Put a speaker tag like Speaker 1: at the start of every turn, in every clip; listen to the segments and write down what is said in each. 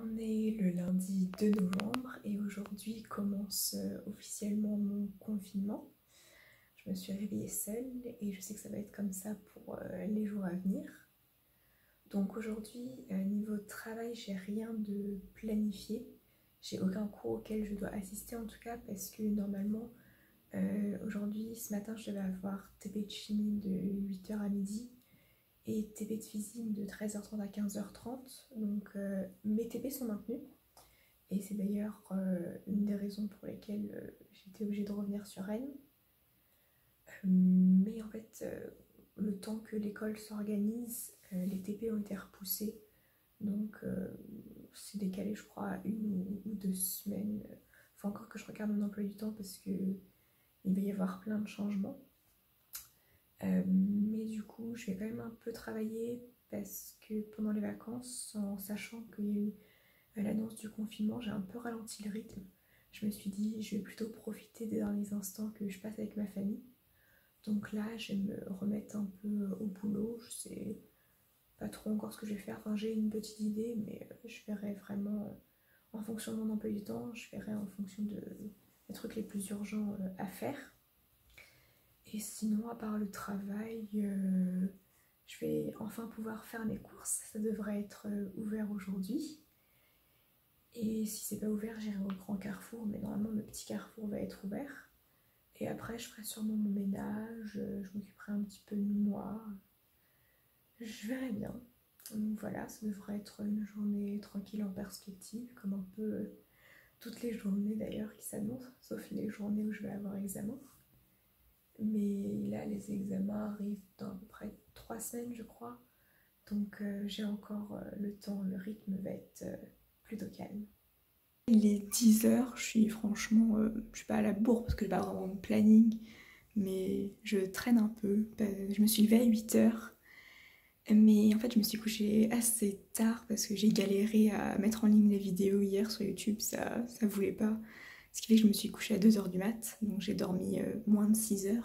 Speaker 1: On est le lundi 2 novembre et aujourd'hui commence officiellement mon confinement. Je me suis réveillée seule et je sais que ça va être comme ça pour les jours à venir. Donc aujourd'hui, niveau travail, j'ai rien de planifié. J'ai aucun cours auquel je dois assister en tout cas parce que normalement, aujourd'hui, ce matin, je devais avoir TP de chimie de 8h à midi et TP de physique de 13h30 à 15h30. Donc mes TP sont maintenus. Et c'est d'ailleurs une des raisons pour lesquelles j'étais obligée de revenir sur Rennes. Mais en fait, le temps que l'école s'organise, les TP ont été repoussés. Donc c'est décalé je crois à 1 ou 2 semaines. Faut encore que je regarde mon emploi du temps parce qu'il va y avoir plein de changements. Mais du coup, je vais quand même un peu travailler parce que pendant les vacances, en sachant qu'il y a eu l'annonce du confinement, j'ai un peu ralenti le rythme. Je me suis dit, je vais plutôt profiter des derniers instants que je passe avec ma famille. Donc là, je vais me remettre un peu au boulot. Je sais pas trop encore ce que je vais faire. Enfin, j'ai une petite idée, mais je verrai vraiment en fonction de mon emploi du temps. Je verrai en fonction des trucs les plus urgents à faire. Et sinon, à part le travail, je vais enfin pouvoir faire mes courses. Ça devrait être ouvert aujourd'hui. Et si c'est pas ouvert, j'irai au grand carrefour. Mais normalement, le petit carrefour va être ouvert. Et après, je ferai sûrement mon ménage. Je m'occuperai un petit peu de moi. Je verrai bien. Donc voilà, ça devrait être une journée tranquille en perspective. Comme un peu toutes les journées d'ailleurs qui s'annoncent. Sauf les journées où je vais avoir examen. Mais là, les examens arrivent dans à peu près 3 semaines, je crois. Donc j'ai encore le temps, le rythme va être plutôt calme. Il est 10h, je suis franchement, je suis pas à la bourre parce que j'ai pas vraiment de planning. Mais je traîne un peu. Je me suis levée à 8h. Mais en fait, je me suis couchée assez tard parce que j'ai galéré à mettre en ligne les vidéos hier sur YouTube. Ça voulait pas. Ce qui fait que je me suis couchée à 2h du mat. Donc j'ai dormi moins de 6h.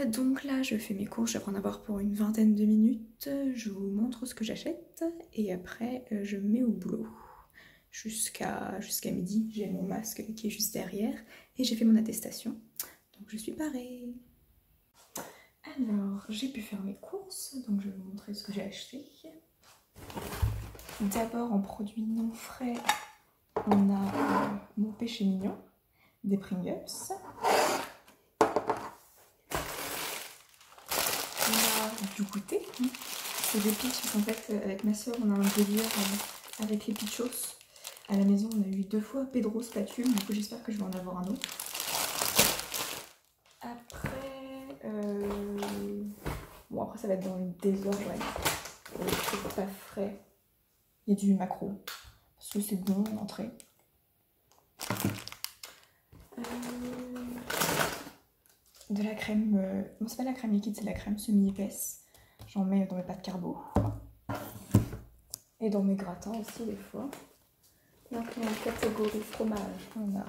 Speaker 1: Donc là, je fais mes courses, je vais en avoir pour une vingtaine de minutes. Je vous montre ce que j'achète et après, je me mets au boulot. Jusqu'à midi, j'ai mon masque qui est juste derrière et j'ai fait mon attestation. Donc je suis parée. Alors, j'ai pu faire mes courses, donc je vais vous montrer ce que j'ai acheté. D'abord, en produits non frais, on a mon péché mignon, des Pringles. On a du goûter, c'est des peach, parce qu'en fait avec ma soeur on a un délire avec les peachos. À la maison on a eu 2 fois Pedro spatule, du coup j'espère que je vais en avoir un autre. Après, bon après ça va être dans le désordre, ouais. Les trucs pas frais. Il y a du maquereau, parce que c'est bon en entrée. De la crème, non c'est pas la crème liquide, c'est la crème semi-épaisse. J'en mets dans mes pâtes carbo. Et dans mes gratins aussi des fois. Donc en catégorie fromage, on a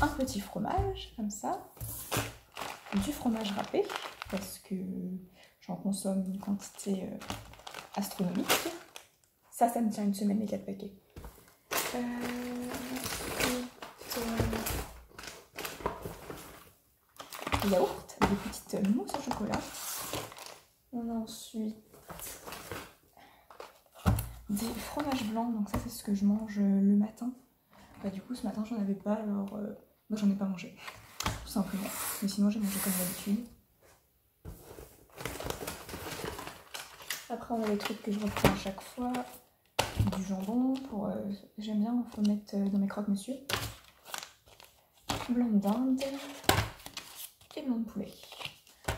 Speaker 1: un petit fromage, comme ça. Du fromage râpé, parce que j'en consomme une quantité astronomique. Ça me tient une semaine les 4 paquets. Yaourt, des petites mousses au chocolat. On a ensuite des fromages blancs, donc ça c'est ce que je mange le matin. Bah, du coup ce matin j'en avais pas, alors moi j'en ai pas mangé, tout simplement. Mais sinon j'ai mangé comme d'habitude. Après on a les trucs que je reprends à chaque fois. Du jambon, j'aime bien en mettre dans mes croque-monsieur. Blanc de dinde et blanc de poulet.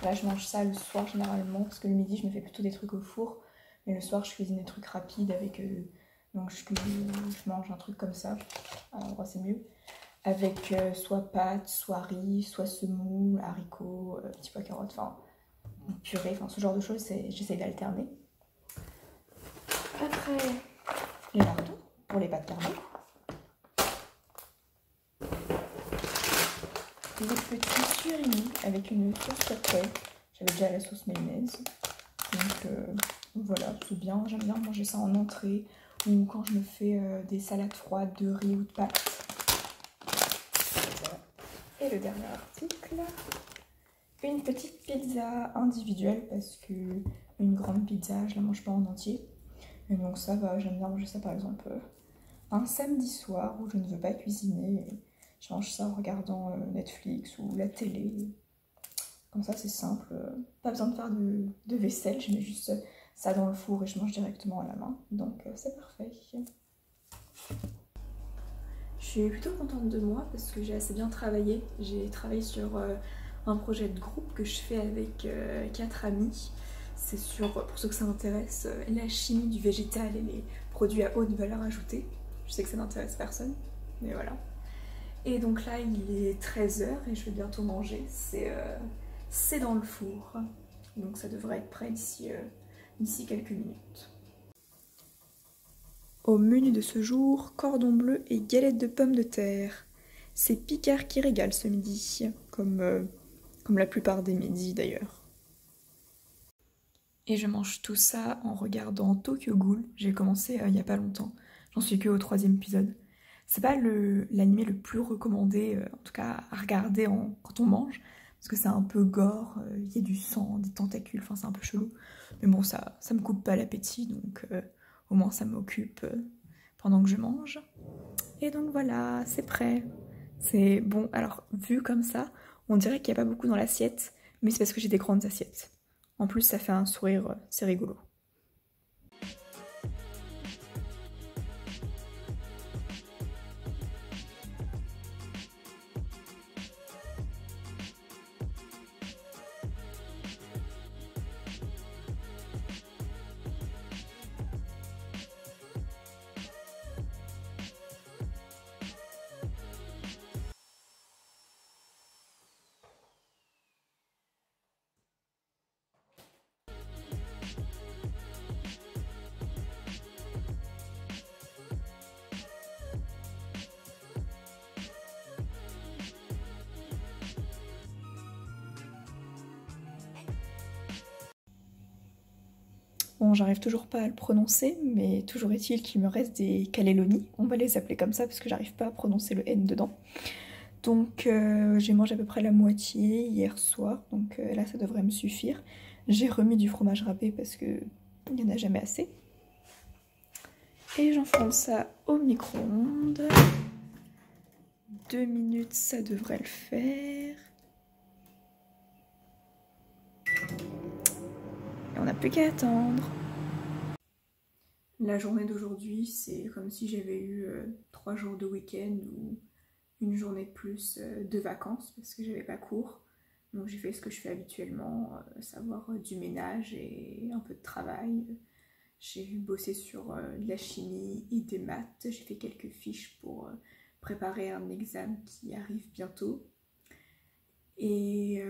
Speaker 1: Là je mange ça le soir généralement parce que le midi je me fais plutôt des trucs au four. Mais le soir je cuisine des trucs rapides avec... donc je mange un truc comme ça. À l'endroit c'est mieux. Avec soit pâtes, soit riz, soit semoule, haricots, petits pois carottes, enfin purée, enfin ce genre de choses, j'essaye d'alterner. Après les lardons pour les pâtes carbo. Des petits surimi avec une sauce cocktail. J'avais déjà la sauce mayonnaise. Donc voilà, c'est bien. J'aime bien manger ça en entrée ou quand je me fais des salades froides de riz ou de pâtes. Et le dernier article, une petite pizza individuelle parce que une grande pizza je la mange pas en entier. Et donc ça va, j'aime bien manger ça par exemple un samedi soir où je ne veux pas cuisiner. Et je mange ça en regardant Netflix ou la télé. Comme ça c'est simple, pas besoin de faire de vaisselle, je mets juste ça dans le four et je mange directement à la main. Donc c'est parfait. Je suis plutôt contente de moi parce que j'ai assez bien travaillé. J'ai travaillé sur un projet de groupe que je fais avec 4 amis. C'est sur, pour ceux que ça intéresse, la chimie du végétal et les produits à haute valeur ajoutée. Je sais que ça n'intéresse personne, mais voilà. Et donc là, il est 13 h et je vais bientôt manger. C'est dans le four. Donc ça devrait être prêt d'ici quelques minutes. Au menu de ce jour, cordon bleu et galettes de pommes de terre. C'est Picard qui régale ce midi, comme la plupart des midis d'ailleurs. Et je mange tout ça en regardant Tokyo Ghoul. J'ai commencé il y a pas longtemps. J'en suis que au 3e épisode. C'est pas l'anime le plus recommandé, en tout cas à regarder quand on mange, parce que c'est un peu gore, il y a du sang, des tentacules, enfin c'est un peu chelou. Mais bon, ça me coupe pas l'appétit, donc au moins ça m'occupe pendant que je mange. Et donc voilà, c'est prêt. C'est bon, alors vu comme ça, on dirait qu'il n'y a pas beaucoup dans l'assiette, mais c'est parce que j'ai des grandes assiettes. En plus, ça fait un sourire, c'est rigolo. Bon, j'arrive toujours pas à le prononcer, mais toujours est-il qu'il me reste des cannelloni. On va les appeler comme ça parce que j'arrive pas à prononcer le N dedans. Donc j'ai mangé à peu près la moitié hier soir, donc là ça devrait me suffire. J'ai remis du fromage râpé parce que il n'y en a jamais assez. Et j'enfourne ça au micro-ondes. 2 minutes, ça devrait le faire. Et on n'a plus qu'à attendre. La journée d'aujourd'hui, c'est comme si j'avais eu 3 jours de week-end ou une journée de plus de vacances parce que j'avais pas cours. Donc j'ai fait ce que je fais habituellement, savoir du ménage et un peu de travail. J'ai bossé sur de la chimie et des maths. J'ai fait quelques fiches pour préparer un examen qui arrive bientôt. Et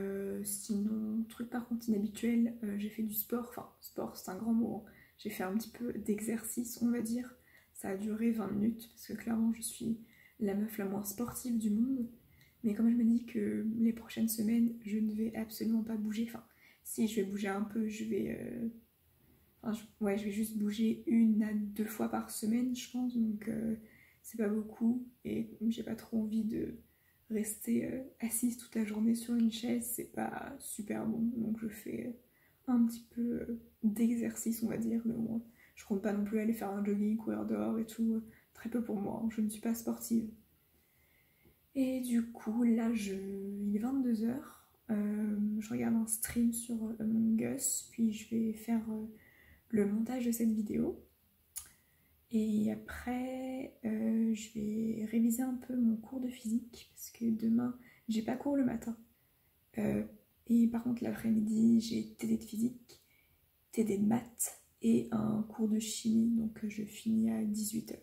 Speaker 1: sinon, truc par contre inhabituel, j'ai fait du sport. Enfin, sport c'est un grand mot. J'ai fait un petit peu d'exercice, on va dire. Ça a duré 20 minutes parce que clairement je suis la meuf la moins sportive du monde. Mais comme je me dis que les prochaines semaines, je ne vais absolument pas bouger. Enfin, si je vais bouger un peu, je vais... ouais, je vais juste bouger 1 à 2 fois par semaine, je pense. Donc c'est pas beaucoup. Et j'ai pas trop envie de rester assise toute la journée sur une chaise. C'est pas super bon. Donc je fais un petit peu d'exercice, on va dire. Mais bon, je compte pas non plus aller faire un jogging, courir dehors et tout. Très peu pour moi. Je ne suis pas sportive. Et du coup, là, il est 22 h. Je regarde un stream sur Among Us, puis je vais faire le montage de cette vidéo. Et après, je vais réviser un peu mon cours de physique, parce que demain, j'ai pas cours le matin. Et par contre, l'après-midi, j'ai TD de physique, TD de maths et un cours de chimie, donc je finis à 18 h.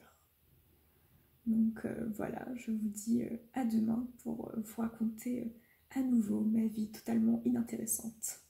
Speaker 1: Donc voilà, je vous dis à demain pour vous raconter à nouveau ma vie totalement inintéressante.